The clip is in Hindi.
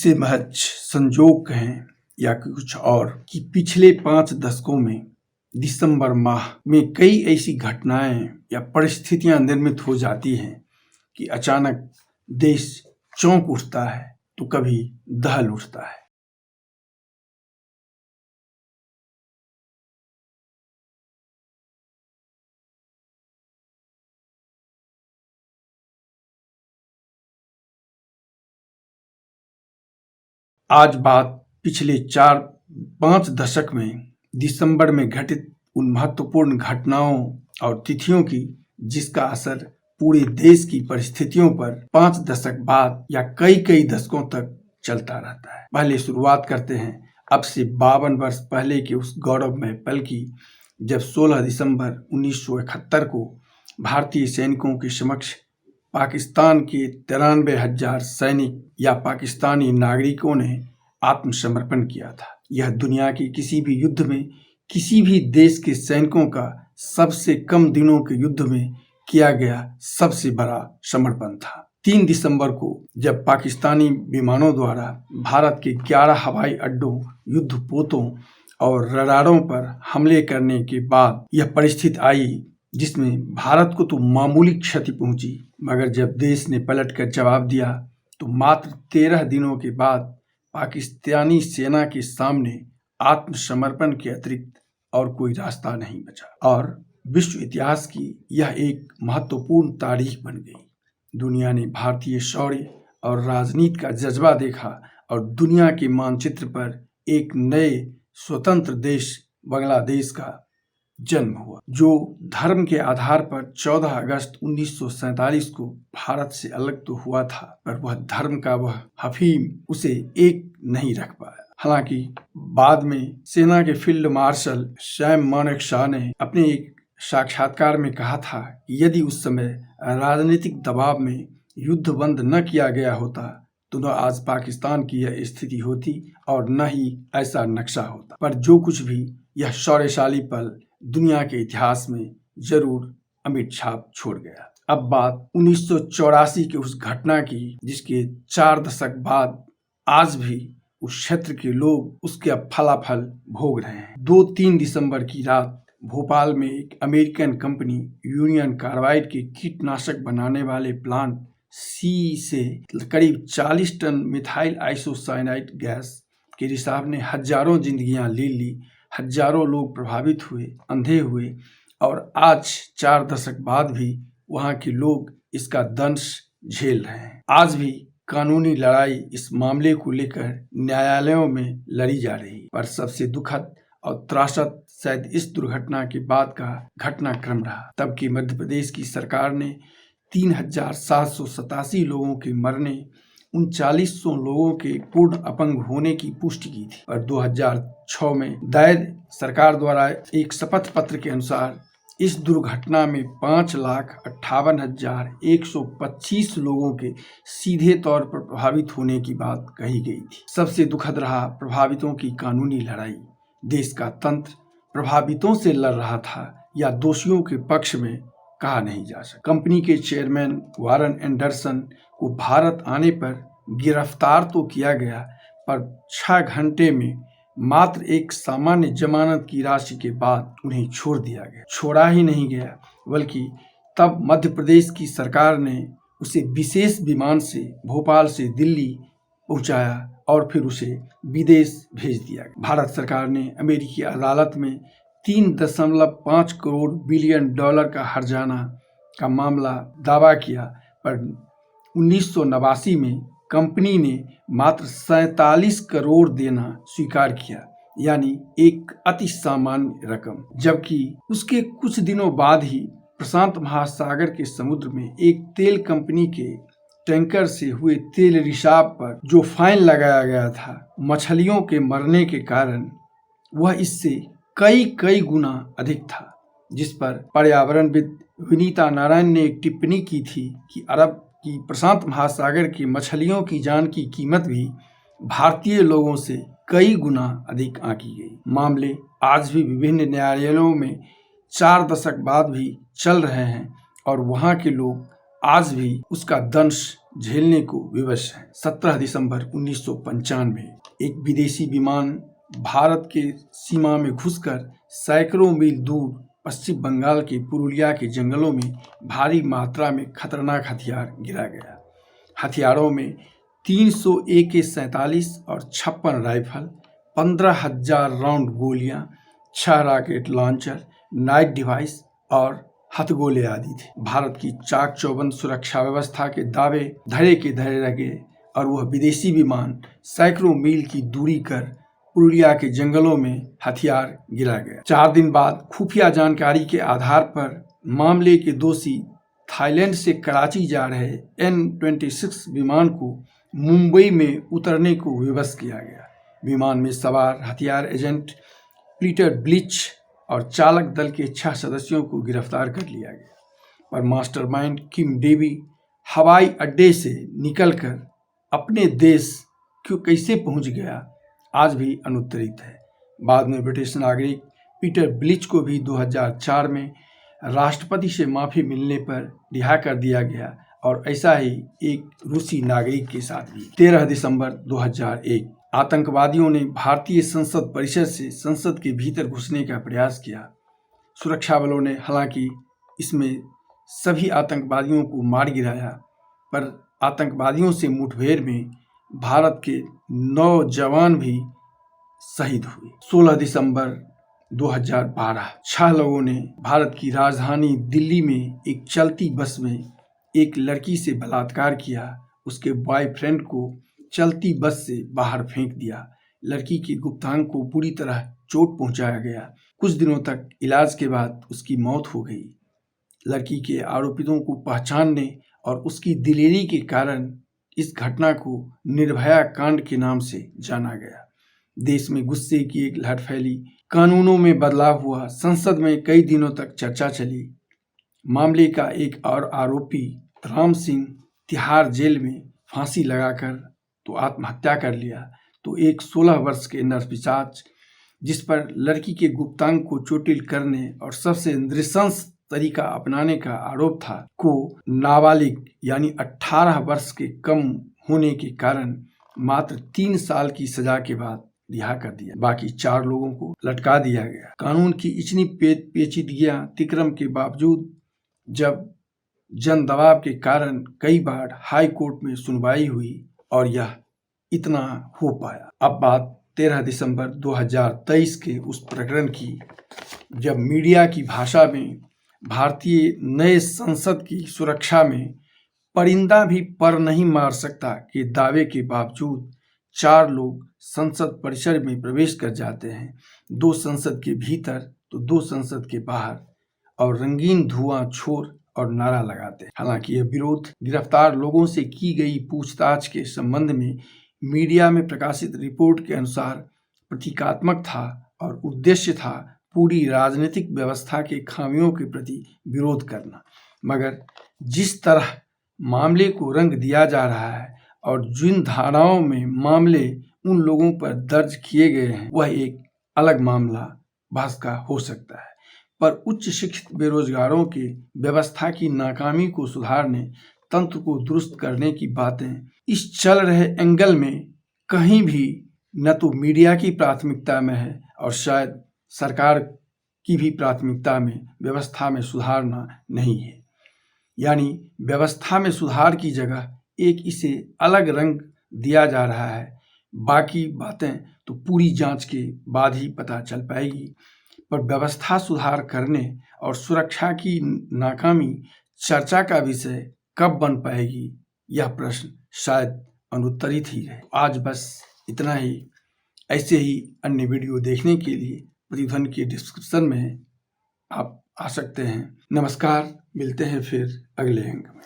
इसे महज संजोग कहें या कुछ और कि पिछले 5 दशकों में दिसंबर माह में कई ऐसी घटनाएं या परिस्थितियां निर्मित हो जाती हैं कि अचानक देश चौंक उठता है तो कभी दहल उठता है। आज बात पिछले 4-5 दशक में दिसंबर में घटित उन महत्वपूर्ण घटनाओं और तिथियों की जिसका असर पूरे देश की परिस्थितियों पर 5 दशक बाद या कई दशकों तक चलता रहता है। पहले शुरुआत करते हैं अब से 52 वर्ष पहले के उस गौरवमय पल की, जब 16 दिसंबर 1971 को भारतीय सैनिकों के समक्ष पाकिस्तान के 93,000 सैनिक या पाकिस्तानी नागरिकों ने आत्मसमर्पण किया था। यह दुनिया के किसी भी युद्ध में किसी भी देश के सैनिकों का सबसे कम दिनों के युद्ध में किया गया सबसे बड़ा समर्पण था। 3 दिसंबर को जब पाकिस्तानी विमानों द्वारा भारत के 11 हवाई अड्डों, युद्धपोतों और रडारों पर हमले करने के बाद यह परिस्थिति आई जिसमें भारत को तो मामूली क्षति पहुंची, मगर जब देश ने पलटकर जवाब दिया तो मात्र 13 दिनों के बाद पाकिस्तानी सेना के सामने आत्मसमर्पण के अतिरिक्त और कोई रास्ता नहीं बचा और विश्व इतिहास की यह एक महत्वपूर्ण तारीख बन गई। दुनिया ने भारतीय शौर्य और राजनीति का जज्बा देखा और दुनिया के मानचित्र पर एक नए स्वतंत्र देश बांग्लादेश का जन्म हुआ, जो धर्म के आधार पर 14 अगस्त 1947 को भारत से अलग तो हुआ था, पर वह धर्म का वह हफीम उसे एक नहीं रख पाया। हालांकि बाद में सेना के फील्ड मार्शल सैम मानेकशॉ ने अपने एक साक्षात्कार में कहा था कि यदि उस समय राजनीतिक दबाव में युद्ध बंद न किया गया होता तो न आज पाकिस्तान की यह स्थिति होती और न ही ऐसा नक्शा होता। पर जो कुछ भी, यह शौर्यशाली पल दुनिया के इतिहास में जरूर अमिट छाप छोड़ गया। अब बात 1984 के उस घटना की जिसके 4 दशक बाद आज भी उस क्षेत्र के लोग उसके फलाफल भोग रहे हैं। 2-3 दिसंबर की रात भोपाल में एक अमेरिकन कंपनी यूनियन कार्बाइड के कीटनाशक बनाने वाले प्लांट सी से करीब 40 टन मिथाइल आइसोसाइनाइड गैस के रिसाव ने हजारों जिंदगियां ले ली, हजारों लोग प्रभावित हुए, अंधे हुए और आज 4 दशक बाद भी वहां के लोग इसका दंश झेल रहे हैं। आज भी कानूनी लड़ाई इस मामले को लेकर न्यायालयों में लड़ी जा रही है, पर सबसे दुखद और त्रासद शायद इस दुर्घटना के बाद का घटनाक्रम रहा। तब की मध्य प्रदेश की सरकार ने 3,787 लोगों के मरने, 3900 लोगों के पूर्ण अपंग होने की पुष्टि की थी। और 2006 में दायर सरकार द्वारा एक शपथ पत्र के अनुसार इस दुर्घटना में 5,58,125 लोगों के सीधे तौर पर प्रभावित होने की बात कही गई थी। सबसे दुखद रहा प्रभावितों की कानूनी लड़ाई। देश का तंत्र प्रभावितों से लड़ रहा था या दोषियों के पक्ष में कहा नहीं जा सकता। कंपनी के चेयरमैन वारन एंडरसन को भारत आने पर गिरफ्तार तो किया गया, पर 6 घंटे में मात्र एक सामान्य जमानत की राशि के बाद उन्हें छोड़ दिया गया। छोड़ा ही नहीं गया, बल्कि तब मध्य प्रदेश की सरकार ने उसे विशेष विमान से भोपाल से दिल्ली पहुंचाया और फिर उसे विदेश भेज दिया गया। भारत सरकार ने अमेरिकी अदालत में 3.5 करोड़ बिलियन डॉलर का हर्जाना का मामला दावा किया, पर 1989 में कंपनी ने मात्र 47 करोड़ देना स्वीकार किया, यानी एक अति सामान्य रकम। जबकि उसके कुछ दिनों बाद ही प्रशांत महासागर के समुद्र में एक तेल कंपनी के टैंकर से हुए तेल रिसाव पर जो फाइन लगाया गया था, मछलियों के मरने के कारण वह इससे कई गुना अधिक था, जिस पर पर्यावरणविद विनीता नारायण ने एक टिप्पणी की थी कि अरब की प्रशांत महासागर की मछलियों की जान की कीमत भी भारतीय लोगों से कई गुना अधिक आंकी गई। मामले आज भी विभिन्न न्यायालयों में 4 दशक बाद भी चल रहे हैं और वहां के लोग आज भी उसका दंश झेलने को विवश हैं। 17 दिसंबर 1995 एक विदेशी विमान भारत के सीमा में घुसकर सैकड़ों मील दूर पश्चिम बंगाल के पुरुलिया के जंगलों में भारी मात्रा में खतरनाक हथियार गिरा गया। हथियारों में 300 AK-47 और 56 राइफल, 15,000 राउंड गोलियां, 6 रॉकेट लॉन्चर, नाइट डिवाइस और हथगोले आदि थे। भारत की चाक चौबंद सुरक्षा व्यवस्था के दावे धरे के धरे रह गए और वह विदेशी विमान सैकड़ों मील की दूरी कर पुरुलिया के जंगलों में हथियार गिरा गया। 4 दिन बाद खुफिया जानकारी के आधार पर मामले के दोषी थाईलैंड से कराची जा रहे N-26 विमान को मुंबई में उतरने को विवश किया गया। विमान में सवार हथियार एजेंट पीटर ब्लिच और चालक दल के 6 सदस्यों को गिरफ्तार कर लिया गया, पर मास्टरमाइंड किम डेवी हवाई अड्डे से निकलकर अपने देश क्यों कैसे पहुंच गया आज भी अनुत्तरित है। बाद में ब्रिटिश नागरिक पीटर ब्लिच को भी 2004 में राष्ट्रपति से माफी मिलने पर रिहा कर दिया गया और ऐसा ही एक रूसी नागरिक के साथ भी। 13 दिसंबर 2001 आतंकवादियों ने भारतीय संसद परिसर से संसद के भीतर घुसने का प्रयास किया। सुरक्षा बलों ने हालांकि इसमें सभी आतंकवादियों को मार गिराया, पर आतंकवादियों से मुठभेड़ में भारत के 9 जवान भी शहीद हुए। 16 दिसंबर 2012 6 लोगों ने भारत की राजधानी दिल्ली में एक चलती बस में एक लड़की से बलात्कार किया। उसके बॉयफ्रेंड को चलती बस से बाहर फेंक दिया। लड़की की गुप्तांग को बुरी तरह चोट पहुंचाया गया। कुछ दिनों तक इलाज के बाद उसकी मौत हो गई। लड़की के आरोपितों को पहचानने और उसकी दिलेरी के कारण इस घटना को निर्भया कांड के नाम से जाना गया। देश में गुस्से की एक लहर फैली, कानूनों में बदलाव हुआ, संसद में कई दिनों तक चर्चा चली। मामले का एक और आरोपी राम सिंह तिहाड़ जेल में फांसी लगाकर तो आत्महत्या कर लिया, तो एक 16 वर्ष के नरपिशाच जिस पर लड़की के गुप्तांग को चोटिल करने और सबसे नृशंस तरीका अपनाने का आरोप था, को नाबालिग यानी 18 वर्ष के कम होने के कारण मात्र 3 साल की सजा के बाद रिहा कर दिया। बाकी 4 लोगों को लटका दिया गया। कानून की इतनी पेचीदगियां तिक्रम के बावजूद जब जन दबाव के कारण कई बार हाई कोर्ट में सुनवाई हुई और यह इतना हो पाया। अब बात 13 दिसंबर 2023 के उस प्रकरण की जब मीडिया की भाषा में भारतीय नए संसद की सुरक्षा में परिंदा भी पर नहीं मार सकता के दावे के बावजूद 4 लोग संसद परिसर में प्रवेश कर जाते हैं, 2 संसद के भीतर तो 2 संसद के बाहर, और रंगीन धुआं छोड़ और नारा लगाते हैं। हालांकि यह विरोध गिरफ्तार लोगों से की गई पूछताछ के संबंध में मीडिया में प्रकाशित रिपोर्ट के अनुसार प्रतीकात्मक था और उद्देश्य था पूरी राजनीतिक व्यवस्था के खामियों के प्रति विरोध करना। मगर जिस तरह मामले को रंग दिया जा रहा है और जिन धाराओं में मामले उन लोगों पर दर्ज किए गए हैं, वह एक अलग मामला बहस का हो सकता है। पर उच्च शिक्षित बेरोजगारों के व्यवस्था की नाकामी को सुधारने, तंत्र को दुरुस्त करने की बातें इस चल रहे एंगल में कहीं भी न तो मीडिया की प्राथमिकता में है और शायद सरकार की भी प्राथमिकता में व्यवस्था में सुधारना नहीं है। यानी व्यवस्था में सुधार की जगह एक इसे अलग रंग दिया जा रहा है। बाकी बातें तो पूरी जांच के बाद ही पता चल पाएगी, पर व्यवस्था सुधार करने और सुरक्षा की नाकामी चर्चा का विषय कब बन पाएगी, यह प्रश्न शायद अनुत्तरित ही रहे। आज बस इतना ही। ऐसे ही अन्य वीडियो देखने के लिए प्रतिध्वनि के डिस्क्रिप्शन में आप आ सकते हैं। नमस्कार, मिलते हैं फिर अगले अंक में।